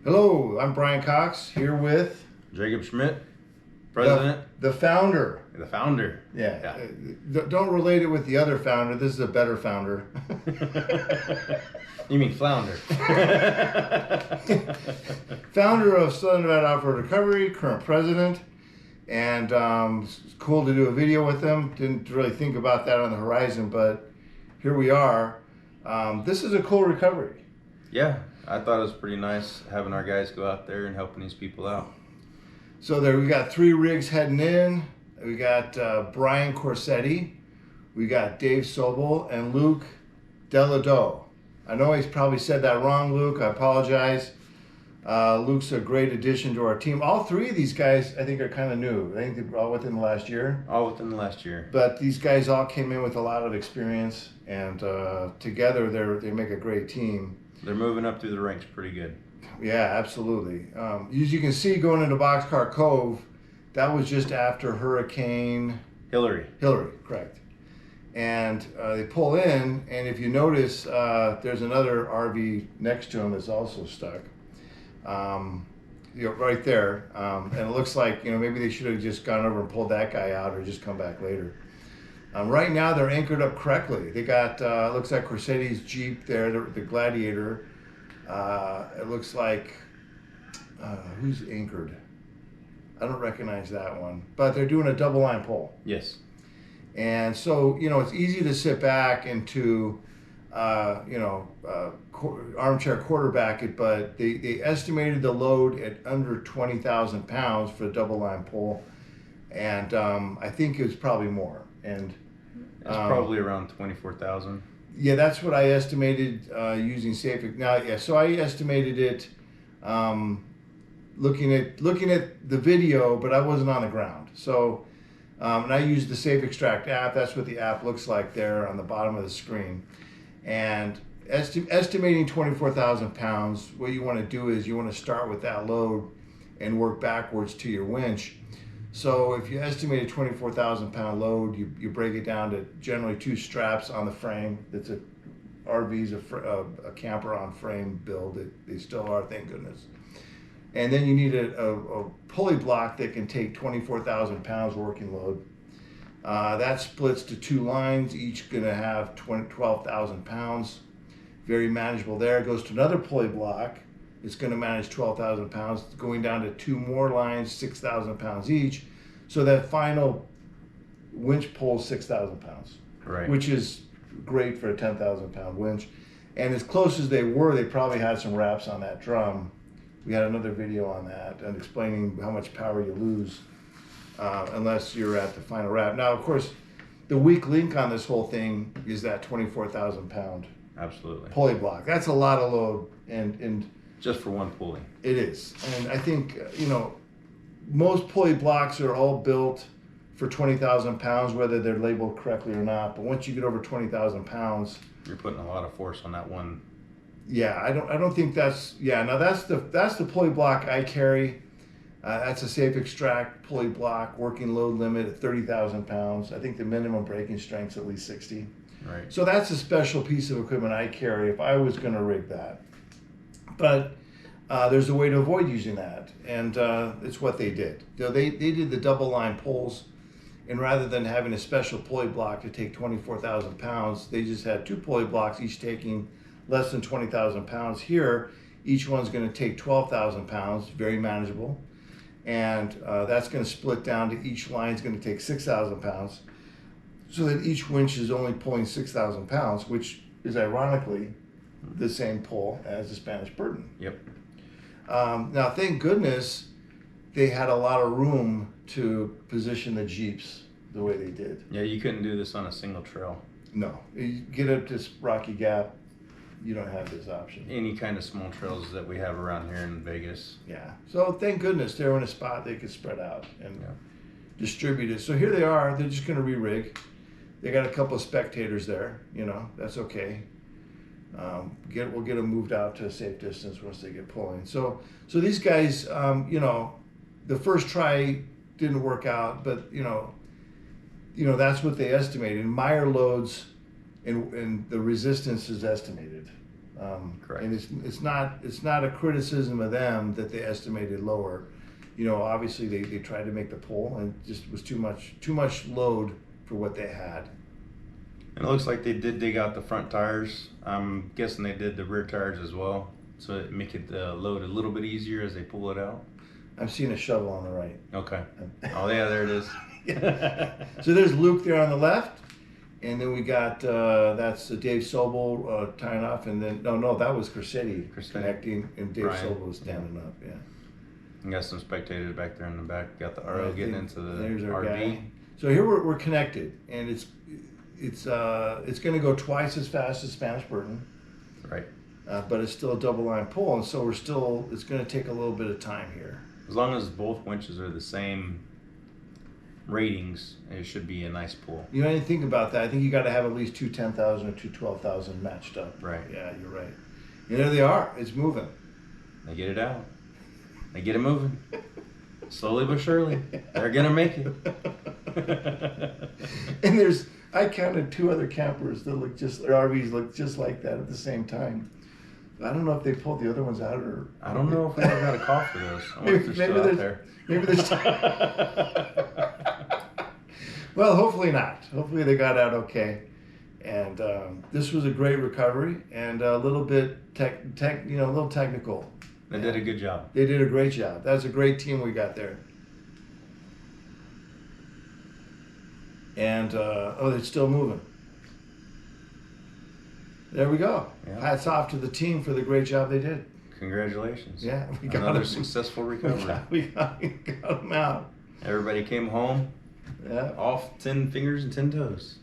Hello, I'm Brian Cox here with Jacob Schmidt, president. The founder. The founder. Yeah. Don't relate it with the other founder. This is a better founder. You mean flounder. Founder of Southern Nevada Offroad Recovery, current president. And it's cool to do a video with them. Didn't really think about that on the horizon, but here we are. This is a cool recovery. Yeah, I thought it was pretty nice having our guys go out there and helping these people out. So there we got 3 rigs heading in. We got Bryan Corsetti, we got Dave Sobel, and Luke Deldoeuille. I know he's probably said that wrong, Luke. I apologize. Luke's a great addition to our team. All 3 of these guys, I think, are kind of new. I think they're all within the last year. All within the last year. But these guys all came in with a lot of experience, and together they make a great team. They're moving up through the ranks pretty good. Yeah, absolutely. As you can see, going into Boxcar Cove, that was just after Hurricane Hillary, correct. And they pull in, and if you notice, there's another RV next to them that's also stuck. Right there. And it looks like, maybe they should have just gone over and pulled that guy out or just come back later. Right now, they're anchored up correctly. They got, looks like Corsetti's Jeep there, the Gladiator. It looks like, who's anchored? I don't recognize that one. But they're doing a double line pull. Yes. And so, it's easy to sit back and to, armchair quarterback it, but they estimated the load at under 20,000 pounds for a double line pull. And I think it was probably more. And it's probably around 24,000. Yeah, that's what I estimated using safe. Now, yeah, so I estimated it looking at the video, but I wasn't on the ground. So, and I used the Safe Extract app. That's what the app looks like there on the bottom of the screen. And estimating 24,000 pounds, what you want to do is you want to start with that load and work backwards to your winch. So if you estimate a 24,000 pound load, you break it down to generally 2 straps on the frame. That's a RV's a camper on frame build. They still are, thank goodness. And then you need a pulley block that can take 24,000 pounds working load. That splits to 2 lines, each gonna have 12,000 pounds. Very manageable there. It goes to another pulley block. It's gonna manage 12,000 pounds, going down to 2 more lines, 6,000 pounds each. So that final winch pulls 6,000 pounds, right? Which is great for a 10,000 pound winch. And as close as they were, they probably had some wraps on that drum. We had another video on that and explaining how much power you lose unless you're at the final wrap. Now, of course, the weak link on this whole thing is that 24,000 pound absolutely pulley block. That's a lot of load, and just for one pulley. It is. And I think, most pulley blocks are all built for 20,000 pounds, whether they're labeled correctly or not. But once you get over 20,000 pounds, you're putting a lot of force on that one. Yeah, I don't think that's, now that's the pulley block I carry. That's a Safe Extract pulley block, working load limit at 30,000 pounds. I think the minimum braking strength's at least 60. Right. So that's a special piece of equipment I carry if I was gonna rig that. But there's a way to avoid using that, and it's what they did. They did the double line pulls, and rather than having a special pulley block to take 24,000 pounds, they just had 2 pulley blocks, each taking less than 20,000 pounds. Here, each one's going to take 12,000 pounds, very manageable, and that's going to split down to each line's going to take 6,000 pounds, so that each winch is only pulling 6,000 pounds, which is ironically the same pull as the Spanish burden. Yep. Now, thank goodness they had a lot of room to position the Jeeps the way they did. Yeah, you couldn't do this on a single trail. No, you get up to Rocky Gap, you don't have this option. Any kind of small trails that we have around here in Vegas. Yeah, so thank goodness they were in a spot they could spread out and distribute it. So here they are, they're just gonna re-rig. They got a couple of spectators there, that's okay. We'll get them moved out to a safe distance once they get pulling. So these guys, the first try didn't work out, but that's what they estimated. Meyer loads and the resistance is estimated. Correct. And it's not a criticism of them that they estimated lower. Obviously they tried to make the pole and it just was too much load for what they had. And it looks like they did dig out the front tires. I'm guessing they did the rear tires as well, so it make it load a little bit easier as they pull it out. I'm seeing a shovel on the right. Okay. Oh yeah, there it is. So there's Luke there on the left, and then we got that's Dave Sobel tying off, and then no, that was Corsetti connecting, and Dave Bryan. Sobel was standing up. Yeah. We got some spectators back there in the back. Got the RO getting into the there's our RV. guy. So here we're connected, and it's going to go twice as fast as Spanish Burton. Right. But it's still a double line pull, and so it's going to take a little bit of time here. As long as both winches are the same ratings, it should be a nice pull. I didn't think about that. I think you got to have at least two 10,000 or two 12,000 matched up. Right. Yeah, you're right. And there they are. It's moving. They get it out. They get it moving. Slowly but surely, they're gonna make it. And I counted 2 other campers that RVs look just like that at the same time. I don't know if they pulled the other ones out or. I don't know if we ever got a call for those. I wonder if they're still out there. Maybe there's. Well, hopefully not. Hopefully they got out okay. And this was a great recovery and a little bit a little technical. They did a good job. They did a great job. That's a great team we got there. And they're still moving. There we go. Yeah. Hats off to the team for the great job they did. Congratulations. Yeah, we got another them. successful recovery. We got them out. Everybody came home Yeah. off 10 fingers and 10 toes.